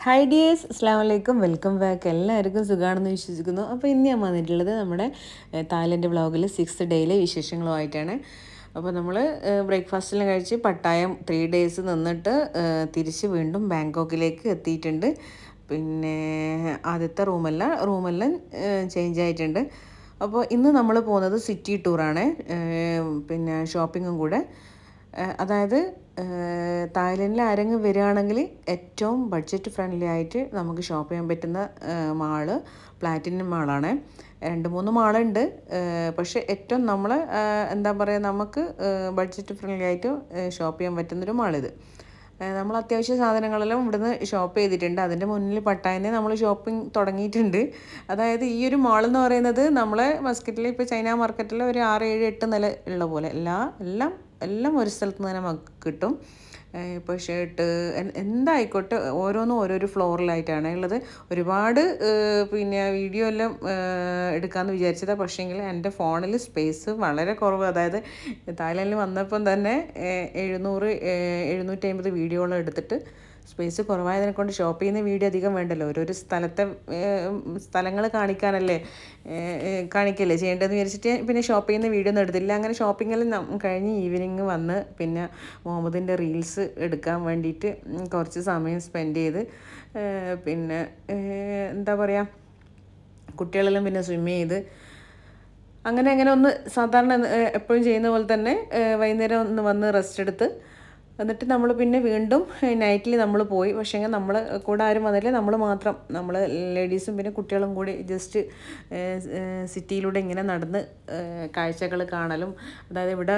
Hi dears, അസ്സാം വലൈക്കും, welcome back. എല്ലാവർക്കും സുഖമാണെന്ന് വിശ്വസിക്കുന്നു. അപ്പോൾ ഇന്ന് ഞാൻ വന്നിട്ടുള്ളത് നമ്മുടെ തായ്ലൻഡ് വ്ളോഗിൽ 6th ഡേയിലെ വിശേഷങ്ങളുമായിട്ടാണ്. അപ്പോൾ നമ്മൾ ബ്രേക്ക്ഫാസ്റ്റിലും കഴിച്ച് പട്ടായം 3 days നിന്നിട്ട് തിരിച്ച് വീണ്ടും ബാങ്കോക്കിലേക്ക് എത്തിയിട്ടുണ്ട്. പിന്നെ ആദ്യത്തെ റൂമെല്ലാം ചേഞ്ച് ആയിട്ടുണ്ട്. അപ്പോൾ ഇന്ന് നമ്മൾ പോകുന്നത് സിറ്റി ടൂറാണ്, പിന്നെ ഷോപ്പിങ്ങും കൂടെ. അതായത് തായ്ലൻഡിൽ ആരെങ്കിലും വരികയാണെങ്കിൽ ഏറ്റവും ബഡ്ജറ്റ് ഫ്രണ്ട്ലി ആയിട്ട് നമുക്ക് ഷോപ്പ് ചെയ്യാൻ പറ്റുന്ന മാള് പ്ലാറ്റിനം മാളാണ്. 2-3 മാളുണ്ട്, പക്ഷേ ഏറ്റവും നമ്മൾ എന്താ പറയുക, നമുക്ക് ബഡ്ജറ്റ് ഫ്രണ്ട്ലി ആയിട്ട് ഷോപ്പ് ചെയ്യാൻ പറ്റുന്നൊരു മാളിത്. നമ്മൾ അത്യാവശ്യ സാധനങ്ങളെല്ലാം ഇവിടുന്ന് ഷോപ്പ് ചെയ്തിട്ടുണ്ട്. അതിൻ്റെ മുന്നിൽ പട്ടായനെ നമ്മൾ ഷോപ്പിംഗ് തുടങ്ങിയിട്ടുണ്ട്. അതായത് ഈ ഒരു മാളെന്ന് പറയുന്നത് നമ്മളെ മസ്കറ്റിൽ ഇപ്പോൾ ചൈന മാർക്കറ്റിൽ ഒരു 6-7-8 നില ഉള്ള പോലെ എല്ലാം ഒരു സ്ഥലത്ത് നിന്ന് തന്നെ നമുക്ക് കിട്ടും. ഇപ്പോൾ ഷർട്ട് എന്തായിക്കോട്ടെ ഓരോന്നും ഓരോരോ ഫ്ലോറിലായിട്ടാണ് ഉള്ളത്. ഒരുപാട് പിന്നെ വീഡിയോ എല്ലാം എടുക്കാമെന്ന് വിചാരിച്ചതാണ്, പക്ഷേങ്കിൽ എൻ്റെ ഫോണിൽ സ്പേസ് വളരെ കുറവ്. അതായത് തായ്ലൻഡിൽ വന്നപ്പം തന്നെ 700-750 വീഡിയോകൾ എടുത്തിട്ട് സ്പേസ് കുറവായതിനെ കൊണ്ട് ഷോപ്പ് ചെയ്യുന്ന വീഡിയോ അധികം വേണ്ടല്ലോ. ഓരോരോ സ്ഥലങ്ങൾ കാണിക്കല്ലേ ചെയ്യേണ്ടതെന്ന് വിചാരിച്ചിട്ട് പിന്നെ ഷോപ്പ് ചെയ്യുന്ന വീഡിയോ ഒന്നും എടുത്തില്ല. അങ്ങനെ ഷോപ്പിങ്ങെല്ലാം കഴിഞ്ഞ് ഈവനിങ് വന്ന് പിന്നെ മുഹമ്മദിൻ്റെ റീൽസ് എടുക്കാൻ വേണ്ടിയിട്ട് കുറച്ച് സമയം സ്പെൻഡ് ചെയ്ത്, പിന്നെ എന്താ പറയുക, കുട്ടികളെല്ലാം പിന്നെ സ്വിമ്മ് ചെയ്ത് അങ്ങനെ ഒന്ന് സാധാരണ എപ്പോഴും ചെയ്യുന്ന പോലെ തന്നെ വൈകുന്നേരം ഒന്ന് വന്ന് റെസ്റ്റ് എടുത്ത് എന്നിട്ട് നമ്മൾ പിന്നെ വീണ്ടും നൈറ്റിൽ നമ്മൾ പോയി. പക്ഷേ നമ്മൾ കൂടെ ആരും വന്നില്ല, നമ്മൾ മാത്രം, നമ്മൾ ലേഡീസും പിന്നെ കുട്ടികളും കൂടി ജസ്റ്റ് സിറ്റിയിലൂടെ ഇങ്ങനെ നടന്ന് കാഴ്ചകൾ കാണലും. അതായത് ഇവിടെ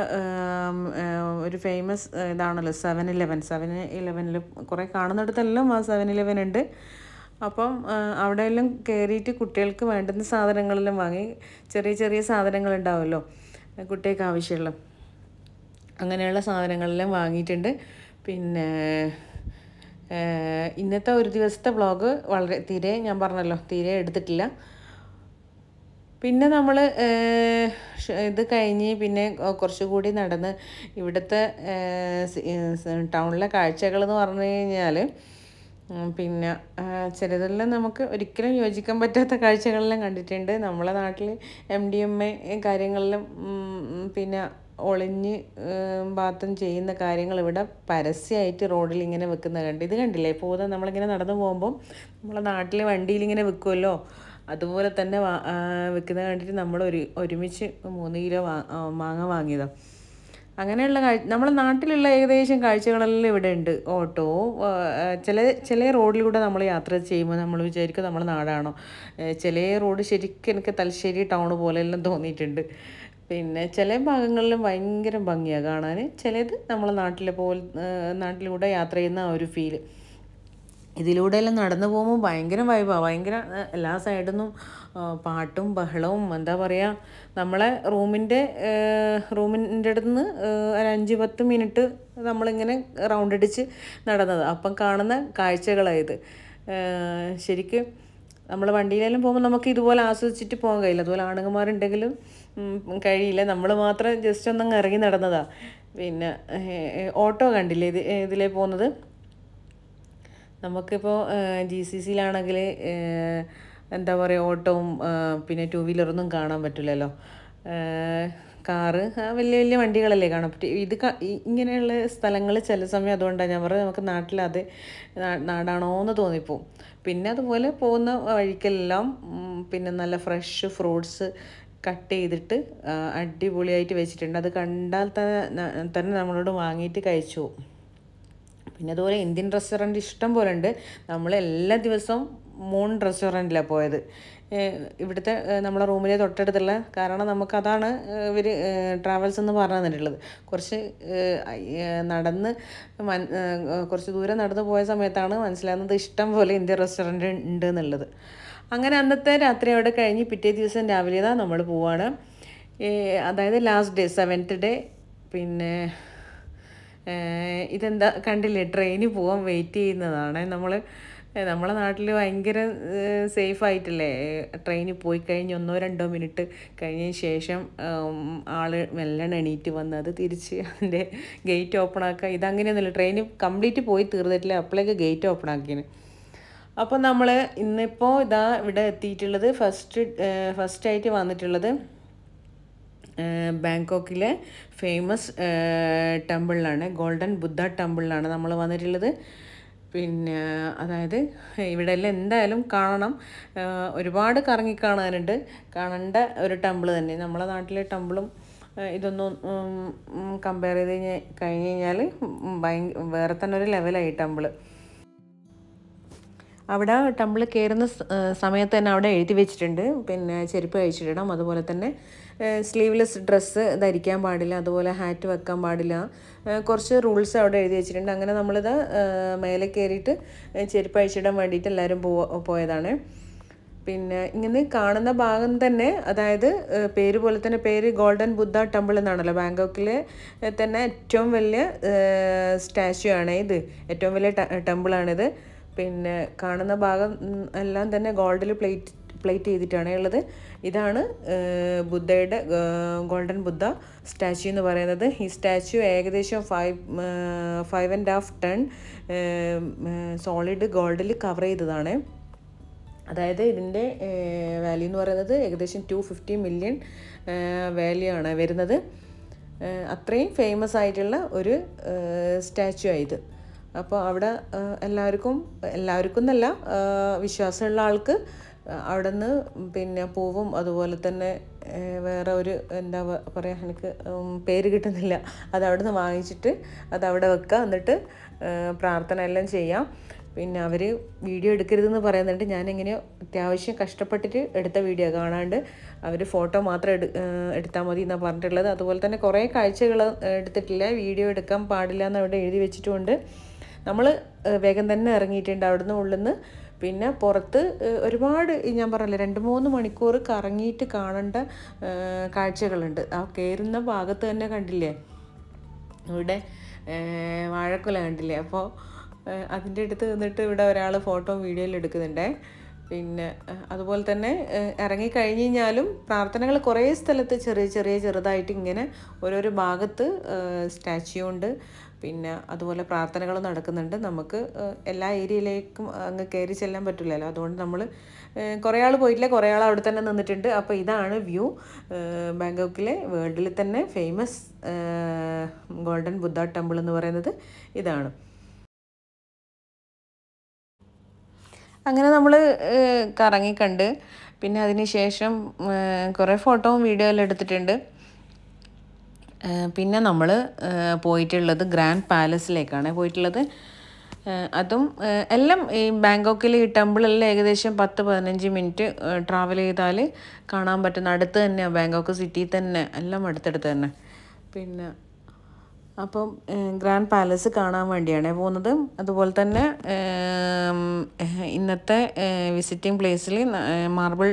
ഒരു ഫേമസ് ഇതാണല്ലോ 7-Eleven. കുറേ കാണുന്നിടത്തെല്ലാം ആ 7-Eleven ഉണ്ട്. അപ്പം അവിടെയെല്ലാം കയറിയിട്ട് കുട്ടികൾക്ക് വേണ്ടുന്ന സാധനങ്ങളെല്ലാം വാങ്ങി. ചെറിയ സാധനങ്ങളുണ്ടാവുമല്ലോ കുട്ടികൾക്ക് ആവശ്യമുള്ള, അങ്ങനെയുള്ള സാധനങ്ങളെല്ലാം വാങ്ങിയിട്ടുണ്ട്. പിന്നെ ഇന്നത്തെ ഒരു ദിവസത്തെ വ്ളോഗ് ഞാൻ പറഞ്ഞല്ലോ തീരെ എടുത്തിട്ടില്ല. പിന്നെ നമ്മൾ ഇത് കഴിഞ്ഞ് പിന്നെ കുറച്ചുകൂടി നടന്ന് ഇവിടുത്തെ ടൗണിലെ കാഴ്ചകൾ എന്ന് പറഞ്ഞു കഴിഞ്ഞാൽ, പിന്നെ ചിലതെല്ലാം നമുക്ക് ഒരിക്കലും യോജിക്കാൻ പറ്റാത്ത കാഴ്ചകളെല്ലാം കണ്ടിട്ടുണ്ട്. നമ്മളെ നാട്ടിൽ MDMA കാര്യങ്ങളെല്ലാം പിന്നെ ഒളിഞ്ഞ് ബാത്തും ചെയ്യുന്ന കാര്യങ്ങൾ ഇവിടെ പരസ്യമായിട്ട് റോഡിൽ ഇങ്ങനെ വെക്കുന്നത് കണ്ട്. ഇത് കണ്ടില്ലേ, പോകുന്ന നമ്മളിങ്ങനെ നടന്നു പോകുമ്പം നമ്മളെ നാട്ടിലെ വണ്ടിയിൽ ഇങ്ങനെ വെക്കുമല്ലോ, അതുപോലെ തന്നെ വെക്കുന്നത് കണ്ടിട്ട് നമ്മൾ ഒരുമിച്ച് 3 കിലോ മാങ്ങ വാങ്ങിയതാണ്. അങ്ങനെയുള്ള നമ്മളെ നാട്ടിലുള്ള ഏകദേശം കാഴ്ചകളെല്ലാം ഇവിടെ ഉണ്ട്. ഓട്ടോ ചില റോഡിലൂടെ നമ്മൾ യാത്ര ചെയ്യുമ്പോൾ നമ്മൾ വിചാരിക്കും നമ്മുടെ നാടാണോ. ചില റോഡ് ശരിക്കും എനിക്ക് തലശ്ശേരി ടൗൺ പോലെയെല്ലാം തോന്നിയിട്ടുണ്ട്. പിന്നെ ചില ഭാഗങ്ങളിലും ഭയങ്കര ഭംഗിയാണ് കാണാൻ, ചിലത് നമ്മളെ നാട്ടിലൂടെ യാത്ര ചെയ്യുന്ന ഒരു ഫീല്. ഇതിലൂടെയെല്ലാം നടന്നു പോകുമ്പോൾ ഭയങ്കര വൈബാണ്. ഭയങ്കര എല്ലാ സൈഡിൽ നിന്നും പാട്ടും ബഹളവും, എന്താ പറയുക, നമ്മളെ റൂമിൻ്റെ അടുത്ത് നിന്ന് ഒരു 5-10 മിനിറ്റ് നമ്മളിങ്ങനെ റൗണ്ട് അടിച്ച് നടന്നത്. അപ്പം കാണുന്ന കാഴ്ചകളായത്. ശരിക്കും നമ്മൾ വണ്ടിയിലെല്ലാം പോകുമ്പോൾ നമുക്ക് ഇതുപോലെ ആസ്വദിച്ചിട്ട് പോകാൻ കഴിയില്ല. അതുപോലെ ആണുങ്ങന്മാരുണ്ടെങ്കിലും കഴിയില്ല. നമ്മൾ മാത്രം ജസ്റ്റ് ഒന്നങ്ങ് ഇറങ്ങി നടന്നതാണ്. പിന്നെ ഓട്ടോ കണ്ടില്ലേ ഇതിലേ പോകുന്നത്. നമുക്കിപ്പോൾ GCCയിലാണെങ്കിൽ എന്താ പറയുക, ഓട്ടവും പിന്നെ 2 വീലറൊന്നും കാണാൻ പറ്റില്ലല്ലോ. കാറ് വലിയ വണ്ടികളല്ലേ കാണാൻ പറ്റും. ഇങ്ങനെയുള്ള സ്ഥലങ്ങൾ ചില സമയം, അതുകൊണ്ടാണ് ഞാൻ പറഞ്ഞത് നമുക്ക് നാട്ടിൽ അത് നാടാണോ എന്ന് തോന്നിപ്പോവും. പിന്നെ അതുപോലെ പോകുന്ന വഴിക്കെല്ലാം പിന്നെ നല്ല ഫ്രഷ് ഫ്രൂട്ട്സ് കട്ട് ചെയ്തിട്ട് അടിപൊളിയായിട്ട് വെച്ചിട്ടുണ്ട്. അത് കണ്ടാൽ തന്നെ നമ്മളോട് വാങ്ങിയിട്ട് കഴിച്ചു പോകും. പിന്നെ അതുപോലെ ഇന്ത്യൻ റെസ്റ്റോറൻറ്റ് ഇഷ്ടം പോലെ ഉണ്ട്. നമ്മൾ എല്ലാ ദിവസവും മൂൺ റെസ്റ്റോറൻറ്റിലാണ് പോയത്. ഇവിടുത്തെ നമ്മളെ റൂമിലെ തൊട്ടടുത്തുള്ള, കാരണം നമുക്കതാണ് ഇവർ ട്രാവൽസ് എന്ന് പറഞ്ഞു തന്നിട്ടുള്ളത്. കുറച്ച് ദൂരം നടന്ന് പോയ സമയത്താണ് മനസ്സിലാകുന്നത് ഇഷ്ടം പോലെ ഇന്ത്യൻ റെസ്റ്റോറൻറ്റ് ഉണ്ട് എന്നുള്ളത്. അങ്ങനെ അന്നത്തെ രാത്രി അവിടെ കഴിഞ്ഞ് പിറ്റേ ദിവസം രാവിലെ നമ്മൾ പോവാണ്. അതായത് ലാസ്റ്റ് ഡേ 7th ഡേ. പിന്നെ ഇതെന്താ കണ്ടില്ലേ, ട്രെയിന് പോകാൻ വെയിറ്റ് ചെയ്യുന്നതാണ്. നമ്മളെ നാട്ടിൽ ഭയങ്കര സേഫായിട്ടല്ലേ ട്രെയിനിൽ പോയി കഴിഞ്ഞ് 1-2 മിനിറ്റ് കഴിഞ്ഞതിന് ശേഷം ആൾ മെല്ലെ എണീറ്റ് വന്ന് അത് തിരിച്ച് അതിൻ്റെ ഗേറ്റ് ഓപ്പൺ ആക്കുക. ഇതങ്ങനെയൊന്നുമില്ല, ട്രെയിൻ കംപ്ലീറ്റ് പോയി തീർന്നിട്ടില്ല, അപ്പോഴേക്ക് ഗേറ്റ് ഓപ്പൺ ആക്കിയാണ്. അപ്പോൾ നമ്മൾ ഇന്നിപ്പോൾ ഇതാ ഇവിടെ എത്തിയിട്ടുള്ളത് ഫസ്റ്റായിട്ട് വന്നിട്ടുള്ളത് ബാങ്കോക്കിലെ ഫേമസ് ടെമ്പിളിലാണ്, ഗോൾഡൻ ബുദ്ധ ടെമ്പിളിലാണ് നമ്മൾ വന്നിട്ടുള്ളത്. പിന്നെ അതായത് ഇവിടെ എല്ലാം എന്തായാലും കാണണം, ഒരുപാട് കറങ്ങിക്കാണാനുണ്ട്, കാണേണ്ട ഒരു ടെമ്പിൾ തന്നെ. നമ്മളെ നാട്ടിലെ ടെമ്പിളും ഇതൊന്നും കമ്പയർ ചെയ്ത് കഴിഞ്ഞ് കഴിഞ്ഞാൽ വേറെ തന്നെ ഒരു ലെവലായി ടെമ്പിള്. അവിടെ ടെമ്പിൾ കയറുന്ന സമയത്ത് തന്നെ അവിടെ എഴുതി വെച്ചിട്ടുണ്ട്, പിന്നെ ചെരുപ്പ് കഴിച്ചിടണം, അതുപോലെ തന്നെ സ്ലീവ്ലെസ് ഡ്രസ്സ് ധരിക്കാൻ പാടില്ല, അതുപോലെ ഹാറ്റ് വെക്കാൻ പാടില്ല, കുറച്ച് റൂൾസ് അവിടെ എഴുതി വെച്ചിട്ടുണ്ട്. അങ്ങനെ നമ്മളിത് മേലെ കയറിയിട്ട് ചെരുപ്പ് അഴിച്ചിടാൻ വേണ്ടിയിട്ട് എല്ലാവരും പോയതാണ്. പിന്നെ ഇങ്ങനെ കാണുന്ന ഭാഗം തന്നെ, അതായത് പേര് പോലെ തന്നെ, പേര് ഗോൾഡൻ ബുദ്ധ ടെമ്പിൾ എന്നാണല്ലോ, ബാങ്കോക്കിലെ തന്നെ ഏറ്റവും വലിയ സ്റ്റാച്യു ആണ് ഇത്, ഏറ്റവും വലിയ ടെമ്പിളാണിത്. പിന്നെ കാണുന്ന ഭാഗം എല്ലാം തന്നെ ഗോൾഡിൽ പ്ലേറ്റ് ചെയ്തിട്ടാണ് ഉള്ളത്. ഇതാണ് ബുദ്ധയുടെ ഗോൾഡൻ ബുദ്ധ സ്റ്റാച്യു എന്ന് പറയുന്നത്. ഈ സ്റ്റാച്യു ഏകദേശം 5.5 ടൺ സോളിഡ് ഗോൾഡിൽ കവർ ചെയ്തതാണ്. അതായത് ഇതിൻ്റെ വാല്യൂ എന്ന് പറയുന്നത് ഏകദേശം 250 മില്യൺ വാല്യൂ ആണ് വരുന്നത്. അത്രയും ഫേമസ് ആയിട്ടുള്ള ഒരു സ്റ്റാച്യു ആയത്. അപ്പോൾ അവിടെ എല്ലാവർക്കും എന്നല്ല, വിശ്വാസമുള്ള ആൾക്ക് അവിടെ നിന്ന് പിന്നെ പൂവും അതുപോലെ തന്നെ വേറെ ഒരു എന്താ പറയുക, എനിക്ക് പേര് കിട്ടുന്നില്ല, അത് അവിടെ നിന്ന് വാങ്ങിച്ചിട്ട് അതവിടെ വെക്കുക, എന്നിട്ട് പ്രാർത്ഥന എല്ലാം ചെയ്യാം. പിന്നെ അവർ വീഡിയോ എടുക്കരുതെന്ന് പറയുന്നുണ്ട്. ഞാനെങ്ങനെയോ അത്യാവശ്യം കഷ്ടപ്പെട്ടിട്ട് എടുത്ത വീഡിയോ, കാണാണ്ട് അവർ ഫോട്ടോ മാത്രം എടുത്താൽ മതി എന്നാണ് പറഞ്ഞിട്ടുള്ളത്. അതുപോലെ തന്നെ കുറേ കാഴ്ചകൾ എടുത്തിട്ടില്ല, വീഡിയോ എടുക്കാൻ പാടില്ല എന്ന് അവിടെ എഴുതി വെച്ചിട്ടുമുണ്ട്. നമ്മൾ വേഗം തന്നെ ഇറങ്ങിയിട്ടുണ്ട് അവിടുന്ന് ഉള്ളിൽ നിന്ന്. പിന്നെ പുറത്ത് ഒരുപാട് ഞാൻ പറഞ്ഞില്ല, 2-3 മണിക്കൂർ കറങ്ങിയിട്ട് കാണേണ്ട കാഴ്ചകളുണ്ട്. ആ കയറുന്ന ഭാഗത്ത് തന്നെ കണ്ടില്ലേ, ഇവിടെ വാഴക്കുല കണ്ടില്ലേ, അപ്പോൾ അതിൻ്റെ അടുത്ത് നിന്നിട്ട് ഇവിടെ ഒരാൾ ഫോട്ടോ വീഡിയോയിൽ എടുക്കുന്നുണ്ടേ. പിന്നെ അതുപോലെ തന്നെ ഇറങ്ങിക്കഴിഞ്ഞ് കഴിഞ്ഞാലും പ്രാർത്ഥനകൾ കുറേ സ്ഥലത്ത് ചെറുതായിട്ട് ഇങ്ങനെ ഓരോരോ ഭാഗത്ത് സ്റ്റാച്യു ഉണ്ട്. പിന്നെ അതുപോലെ പ്രാർത്ഥനകൾ നടക്കുന്നുണ്ട്. നമുക്ക് എല്ലാ ഏരിയയിലേക്കും അങ്ങ് കയറി ചെല്ലാൻ പറ്റില്ലല്ലോ, അതുകൊണ്ട് നമ്മൾ കുറേ ആൾ പോയിട്ടില്ല, കുറേ ആൾ അവിടെ തന്നെ നിന്നിട്ടുണ്ട്. അപ്പോൾ ഇതാണ് വ്യൂ, ബാങ്കോക്കിലെ വേൾഡിൽ തന്നെ ഫേമസ് ഗോൾഡൻ ബുദ്ധ ടെമ്പിൾ എന്ന് പറയുന്നത് ഇതാണ്. അങ്ങനെ നമ്മൾ കറങ്ങിക്കണ്ട്. പിന്നെ അതിന് ശേഷം കുറേ ഫോട്ടോയും വീഡിയോ എല്ലാം എടുത്തിട്ടുണ്ട്. പിന്നെ നമ്മൾ പോയിട്ടുള്ളത് ഗ്രാൻഡ് പാലസിലേക്കാണ് പോയിട്ടുള്ളത്. അതും എല്ലാം ഈ ബാങ്കോക്കിൽ ഈ ടെമ്പിളെല്ലാം ഏകദേശം 10-15 മിനിറ്റ് ട്രാവൽ ചെയ്താൽ കാണാൻ പറ്റുന്ന, അടുത്ത് തന്നെയാണ്, ബാങ്കോക്ക് സിറ്റിയിൽ തന്നെ, എല്ലാം അടുത്തടുത്ത് തന്നെ. പിന്നെ അപ്പം ഗ്രാൻഡ് പാലസ് കാണാൻ വേണ്ടിയാണ് പോകുന്നത്. അതുപോലെ തന്നെ ഇന്നത്തെ വിസിറ്റിംഗ് പ്ലേസിൽ മാർബിൾ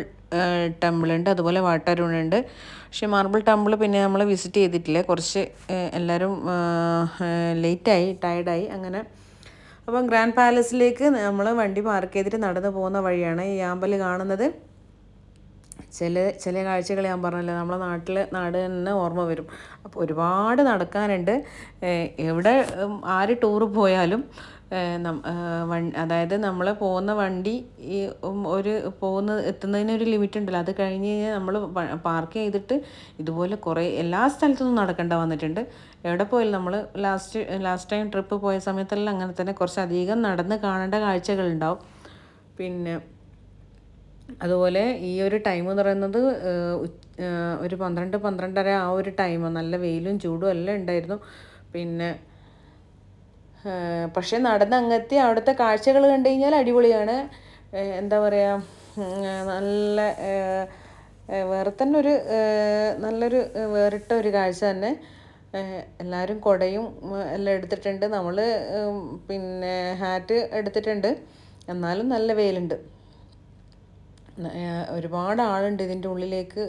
ടെമ്പിളുണ്ട്, അതുപോലെ വാട്ടറൂണുണ്ട്. പക്ഷേ മാർബിൾ ടെമ്പിൾ പിന്നെ നമ്മൾ വിസിറ്റ് ചെയ്തിട്ടില്ല, കുറച്ച് എല്ലാവരും ലേറ്റായി, ടയർഡായി അങ്ങനെ. അപ്പം ഗ്രാൻഡ് പാലസിലേക്ക് നമ്മൾ വണ്ടി പാർക്ക് ചെയ്തിട്ട് നടന്നു പോകുന്ന വഴിയാണ് ഈ ആമ്പൽ കാണുന്നത്. ചില കാഴ്ചകൾ ഞാൻ പറഞ്ഞല്ലോ, നമ്മളെ നാട് തന്നെ ഓർമ്മ വരും. അപ്പോൾ ഒരുപാട് നടക്കാനുണ്ട്. എവിടെ ആര് ടൂറ് പോയാലും അതായത് നമ്മൾ പോകുന്ന വണ്ടി ഈ എത്തുന്നതിനൊരു ലിമിറ്റ് ഉണ്ടല്ലോ, അത് കഴിഞ്ഞ് കഴിഞ്ഞാൽ നമ്മൾ പാർക്ക് ചെയ്തിട്ട് ഇതുപോലെ കുറേ എല്ലാ സ്ഥലത്തുനിന്നും നടക്കേണ്ട വന്നിട്ടുണ്ട്. എവിടെ പോയാലും നമ്മൾ ലാസ്റ്റ് ടൈം ട്രിപ്പ് പോയ സമയത്തെല്ലാം അങ്ങനെ തന്നെ കുറച്ചധികം നടന്ന് കാണേണ്ട കാഴ്ചകളുണ്ടാവും. പിന്നെ അതുപോലെ ഈ ഒരു ടൈം എന്ന് പറയുന്നത് ഒരു 12-12:30 ആ ഒരു ടൈമാണ്. നല്ല വെയിലും ചൂടും എല്ലാം ഉണ്ടായിരുന്നു. പിന്നെ പക്ഷേ നടന്നങ്ങെത്തി അവിടുത്തെ കാഴ്ചകൾ കണ്ടു കഴിഞ്ഞാൽ അടിപൊളിയാണ്. എന്താ പറയുക, നല്ല വേറെ തന്നെ ഒരു നല്ലൊരു വേറിട്ട ഒരു കാഴ്ച തന്നെ. എല്ലാവരും കുടയും എല്ലാം എടുത്തിട്ടുണ്ട്. നമ്മൾ പിന്നെ ഹാറ്റ് എടുത്തിട്ടുണ്ട്, എന്നാലും നല്ല വെയിലുണ്ട്. ഒരുപാട് ആളുണ്ട് ഇതിൻ്റെ ഉള്ളിലേക്ക്.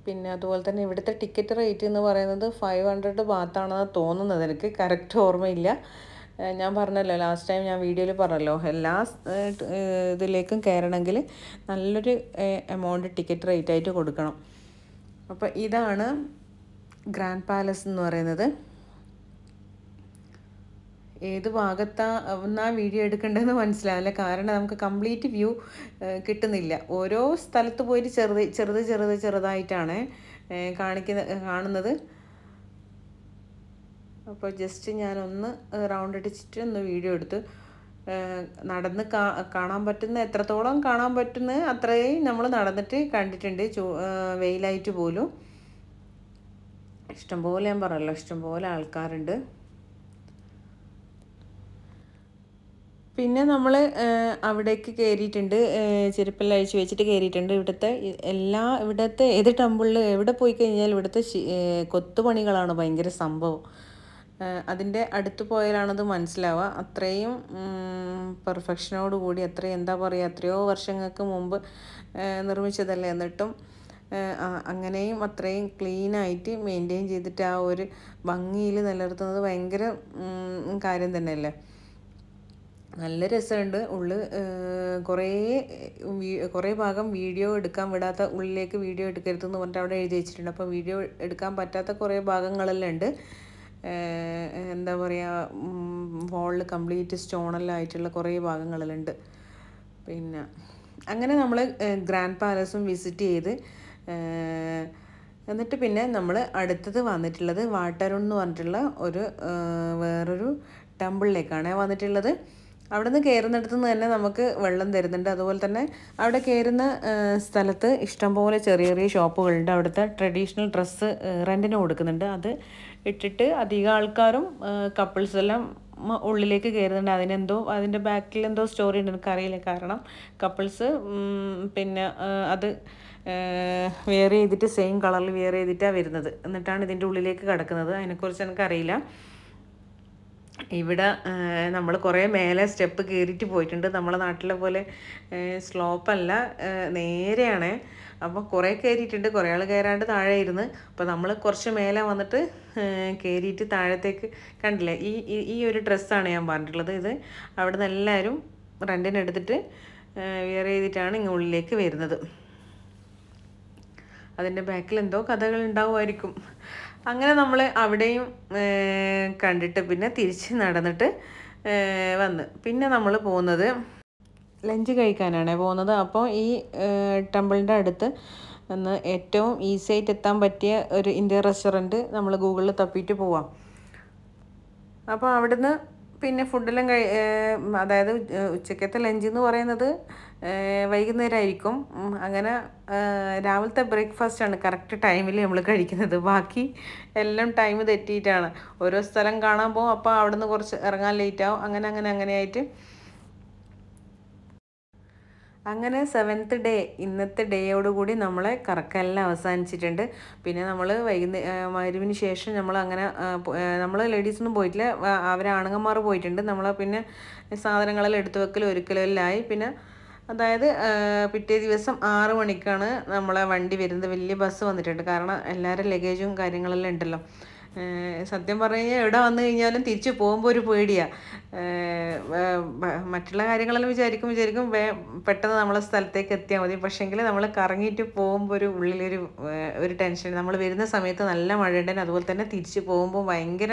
പിന്നെ അതുപോലെ തന്നെ ഇവിടുത്തെ ടിക്കറ്റ് റേറ്റ് എന്ന് പറയുന്നത് 500 ബാത്താണെന്ന് തോന്നുന്നത്, എനിക്ക് കറക്റ്റ് ഓർമ്മയില്ല. ഞാൻ പറഞ്ഞല്ലോ, ലാസ്റ്റ് ടൈം ഞാൻ വീഡിയോയിൽ പറഞ്ഞല്ലോ, എല്ലാ ഇതിലേക്കും കയറണമെങ്കിൽ നല്ലൊരു എമൗണ്ട് ടിക്കറ്റ് റേറ്റ് ആയിട്ട് കൊടുക്കണം. അപ്പോൾ ഇതാണ് ഗ്രാൻഡ് പാലസ് എന്ന് പറയുന്നത്. ഏത് ഭാഗത്താ എന്നാ വീഡിയോ എടുക്കേണ്ടതെന്ന് മനസ്സിലാവില്ല. കാരണം നമുക്ക് കംപ്ലീറ്റ് വ്യൂ കിട്ടുന്നില്ല. ഓരോ സ്ഥലത്ത് പോയിട്ട് ചെറുതായിട്ടാണ് കാണുന്നത്. അപ്പോൾ ജസ്റ്റ് ഞാനൊന്ന് റൗണ്ട് അടിച്ചിട്ട് ഒന്ന് വീഡിയോ എടുത്ത് നടന്ന് കാണാൻ പറ്റുന്ന എത്രത്തോളം കാണാൻ പറ്റുന്ന അത്രയും നമ്മൾ നടന്നിട്ട് കണ്ടിട്ടുണ്ട്. വെയിലായിട്ട് പോലും ഇഷ്ടംപോലെ, ഞാൻ പറഞ്ഞല്ലോ, ഇഷ്ടംപോലെ ആൾക്കാരുണ്ട്. പിന്നെ നമ്മൾ അവിടേക്ക് കയറിയിട്ടുണ്ട്, ചെരുപ്പെല്ലാം അഴിച്ച് വെച്ചിട്ട് കയറിയിട്ടുണ്ട്. ഇവിടുത്തെ ഏത് ടെമ്പിളിൽ എവിടെ പോയി കഴിഞ്ഞാൽ ഇവിടുത്തെ കൊത്തുപണികളാണ് ഭയങ്കര സംഭവം. അതിൻ്റെ അടുത്ത് പോയാലാണത് മനസ്സിലാവുക. അത്രയും പെർഫെക്ഷനോടുകൂടി, അത്രയും എന്താ പറയുക, എത്രയോ വർഷങ്ങൾക്ക് മുമ്പ് നിർമ്മിച്ചതല്ലേ, എന്നിട്ടും അങ്ങനെയും അത്രയും ക്ലീനായിട്ട് മെയിൻറ്റെയിൻ ചെയ്തിട്ട് ആ ഒരു ഭംഗിയിൽ നിലനിർത്തുന്നത് ഭയങ്കര കാര്യം തന്നെയല്ലേ. നല്ല രസമുണ്ട്. കുറേ ഭാഗം വീഡിയോ എടുക്കാൻ വിടാത്ത, ഉള്ളിലേക്ക് വീഡിയോ എടുക്കരുതെന്ന് പറഞ്ഞിട്ട് അവിടെ എഴുതി വെച്ചിട്ടുണ്ട്. അപ്പോൾ വീഡിയോ എടുക്കാൻ പറ്റാത്ത കുറേ ഭാഗങ്ങളെല്ലാം ഉണ്ട്. എന്താ പറയുക, വാളിൽ കംപ്ലീറ്റ് സ്റ്റോണെല്ലാം ആയിട്ടുള്ള കുറേ ഭാഗങ്ങളെല്ലാം ഉണ്ട്. പിന്നെ അങ്ങനെ നമ്മൾ ഗ്രാൻഡ് പാലസും വിസിറ്റ് ചെയ്ത് എന്നിട്ട് പിന്നെ നമ്മൾ അടുത്തത് വന്നിട്ടുള്ളത് വാട്ടരുൺ എന്ന് പറഞ്ഞിട്ടുള്ള വേറൊരു ടെമ്പിളിലേക്കാണ് വന്നിട്ടുള്ളത്. അവിടെ നിന്ന് കയറുന്നിടത്ത് നിന്ന് തന്നെ നമുക്ക് വെള്ളം തരുന്നുണ്ട്. അതുപോലെ തന്നെ അവിടെ കയറുന്ന സ്ഥലത്ത് ഇഷ്ടംപോലെ ചെറിയ ചെറിയ ഷോപ്പുകളുണ്ട്. അവിടുത്തെ ട്രഡീഷണൽ ഡ്രസ്സ് റെൻറ്റിന് കൊടുക്കുന്നുണ്ട്. അത് ഇട്ടിട്ട് അധികം ആൾക്കാരും കപ്പിൾസ് എല്ലാം ഉള്ളിലേക്ക് കയറുന്നുണ്ട്. അതിൻ്റെ ബാക്കിൽ എന്തോ സ്റ്റോറി ഉണ്ട്, എനിക്കറിയില്ല. കാരണം കപ്പിൾസ് പിന്നെ അത് വെയർ ചെയ്തിട്ട് സെയിം കളറിൽ വെയർ ചെയ്തിട്ടാണ് വരുന്നത്. എന്നിട്ടാണ് ഇതിൻ്റെ ഉള്ളിലേക്ക് കിടക്കുന്നത്. അതിനെക്കുറിച്ച് എനിക്കറിയില്ല. ഇവിടെ നമ്മൾ കുറേ മേലെ സ്റ്റെപ്പ് കയറിയിട്ട് പോയിട്ടുണ്ട്. നമ്മളെ നാട്ടിലെ പോലെ സ്ലോപ്പല്ല, നേരെയാണ്. അപ്പോൾ കുറേ കയറിയിട്ടുണ്ട്, കുറേ ആൾ കയറാണ്ട് താഴെ ഇരുന്ന്. അപ്പോൾ നമ്മൾ കുറച്ച് മേലെ വന്നിട്ട് കയറിയിട്ട് താഴത്തേക്ക് കണ്ടില്ലേ, ഈ ഒരു ഡ്രസ്സാണ് ഞാൻ പറഞ്ഞിട്ടുള്ളത്. ഇത് അവിടെ നിന്ന് എല്ലാവരും റെൻറ്റിനെടുത്തിട്ട് വെയർ ചെയ്തിട്ടാണ് ഉള്ളിലേക്ക് വരുന്നത്. അതിൻ്റെ ബാക്കിൽ എന്തോ കഥകൾ ഉണ്ടാവുമായിരിക്കും. അങ്ങനെ നമ്മൾ അവിടെയും കണ്ടിട്ട് പിന്നെ തിരിച്ച് നടന്നിട്ട് വന്ന് പിന്നെ നമ്മൾ പോകുന്നത് ലഞ്ച് കഴിക്കാനാണ് പോകുന്നത്. അപ്പോൾ ഈ ടെമ്പിളിൻ്റെ അടുത്ത് നിന്ന് ഏറ്റവും ഈസി ആയിട്ട് എത്താൻ പറ്റിയ ഒരു ഇന്ത്യൻ റെസ്റ്റോറൻറ്റ് നമ്മൾ ഗൂഗിളിൽ തപ്പിയിട്ട് പോവാം. അപ്പോൾ അവിടുന്ന് പിന്നെ ഫുഡെല്ലാം അതായത് ഉച്ചക്കത്തെ ലഞ്ച് എന്ന് പറയുന്നത് വൈകുന്നേരമായിരിക്കും. അങ്ങനെ രാവിലത്തെ ബ്രേക്ക്ഫാസ്റ്റാണ് കറക്റ്റ് ടൈമിൽ നമ്മൾ കഴിക്കുന്നത്. ബാക്കി എല്ലാം ടൈം തെറ്റിയിട്ടാണ്. ഓരോ സ്ഥലം കാണാൻ പോകും, അപ്പോൾ അവിടെ നിന്ന് കുറച്ച് ഇറങ്ങാൻ ലേറ്റാവും. അങ്ങനെയായിട്ട് അങ്ങനെ 7th ഡേ, ഇന്നത്തെ ഡേയോടുകൂടി നമ്മളെ കറക്കെല്ലാം അവസാനിച്ചിട്ടുണ്ട്. പിന്നെ നമ്മൾ മഗ്‌രിബിന് ശേഷം നമ്മൾ ലേഡീസൊന്നും പോയിട്ടില്ല, അവർ ആണുങ്ങന്മാർ പോയിട്ടുണ്ട്. നമ്മൾ പിന്നെ സാധനങ്ങളെല്ലാം എടുത്തു വെക്കലും ഒരുക്കലും എല്ലാം ആയി. പിന്നെ അതായത് പിറ്റേ ദിവസം 6 മണിക്കാണ് നമ്മളെ വണ്ടി വരുന്നത്. വലിയ ബസ് വന്നിട്ടുണ്ട്. കാരണം എല്ലാവരും ലഗേജും കാര്യങ്ങളെല്ലാം ഉണ്ടല്ലോ. സത്യം പറഞ്ഞു കഴിഞ്ഞാൽ എവിടെ വന്നു കഴിഞ്ഞാലും തിരിച്ച് പോകുമ്പോൾ ഒരു പേടിയാണ്. മറ്റുള്ള കാര്യങ്ങളെല്ലാം വിചാരിക്കും പെട്ടെന്ന് നമ്മളെ സ്ഥലത്തേക്ക് എത്തിയാൽ മതി. പക്ഷേങ്കിൽ നമ്മൾ കറങ്ങിയിട്ട് പോകുമ്പോൾ ഒരു ടെൻഷൻ. നമ്മൾ വരുന്ന സമയത്ത് നല്ല മഴയുണ്ടായിരുന്നു. അതുപോലെ തന്നെ തിരിച്ച് പോകുമ്പോൾ ഭയങ്കര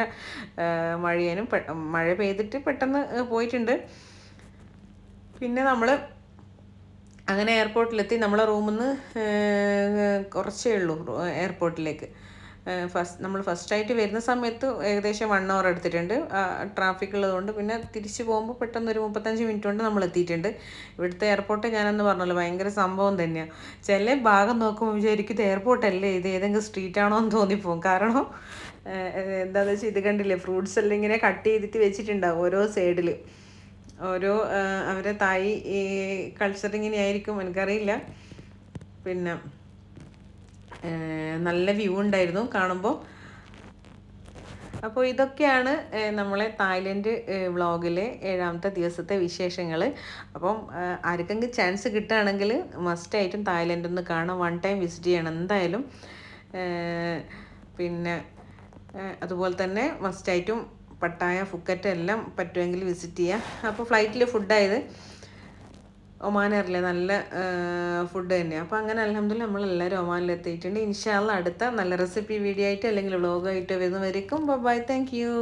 മഴയാനും. മഴ പെയ്തിട്ട് പെട്ടെന്ന് പോയിട്ടുണ്ട്. പിന്നെ നമ്മൾ അങ്ങനെ എയർപോർട്ടിലെത്തി. നമ്മളെ റൂമിൽ നിന്ന് കുറച്ചേ ഉള്ളൂ എയർപോർട്ടിലേക്ക്. നമ്മൾ ഫസ്റ്റായിട്ട് വരുന്ന സമയത്ത് ഏകദേശം 1 hour എടുത്തിട്ടുണ്ട്, ട്രാഫിക് ഉള്ളതുകൊണ്ട്. പിന്നെ തിരിച്ച് പോകുമ്പോൾ പെട്ടെന്ന് ഒരു 35 മിനിറ്റ് കൊണ്ട് നമ്മൾ എത്തിയിട്ടുണ്ട്. ഇവിടുത്തെ എയർപോർട്ട് ഞാനെന്ന് പറഞ്ഞല്ലോ ഭയങ്കര സംഭവം തന്നെയാണ്. ചില ഭാഗം നോക്കുമ്പോൾ വിചാരിക്കും ഇത് എയർപോർട്ടല്ലേ, ഇത് ഏതെങ്കിലും സ്ട്രീറ്റാണോ എന്ന് തോന്നിപ്പോകും. കാരണം എന്താണെന്ന് വെച്ചാൽ ഇത് കണ്ടില്ലേ, ഫ്രൂട്ട്സ് എല്ലാം ഇങ്ങനെ കട്ട് ചെയ്തിട്ട് വെച്ചിട്ടുണ്ടാവും ഓരോ സൈഡിൽ. അവരെ തായ് കൾച്ചർ ഇങ്ങനെ ആയിരിക്കും, എനിക്കറിയില്ല. പിന്നെ നല്ല വ്യൂ ഉണ്ടായിരുന്നു കാണുമ്പോൾ. അപ്പോൾ ഇതൊക്കെയാണ് നമ്മളെ തായ്ലൻഡ് വ്ളോഗിലെ 7ാമത്തെ ദിവസത്തെ വിശേഷങ്ങൾ. അപ്പം ആർക്കെങ്കിലും ചാൻസ് കിട്ടുകയാണെങ്കിൽ മസ്റ്റായിട്ടും തായ്ലൻഡ് ഒന്ന് കാണാം, 1 time വിസിറ്റ് ചെയ്യണം എന്തായാലും. പിന്നെ അതുപോലെ തന്നെ മസ്റ്റായിട്ടും പട്ടായ, ഫുക്കറ്റ് എല്ലാം പറ്റുമെങ്കിൽ വിസിറ്റ് ചെയ്യുക. അപ്പോൾ ഫ്ലൈറ്റിൽ ഫുഡായത് ഒമാൻ എയറിലെ നല്ല ഫുഡ് തന്നെയാണ്. അപ്പോൾ അങ്ങനെ അൽഹംദുലില്ലാ നമ്മളെല്ലാവരും ഒമാനിലെത്തിയിട്ടുണ്ട്. ഇൻഷാ അല്ലാഹ് അടുത്ത നല്ല റെസിപ്പി വീഡിയോ ആയിട്ട് അല്ലെങ്കിൽ വ്ളോഗായിട്ട് വരുന്നവരേക്കും ബൈ, താങ്ക് യു.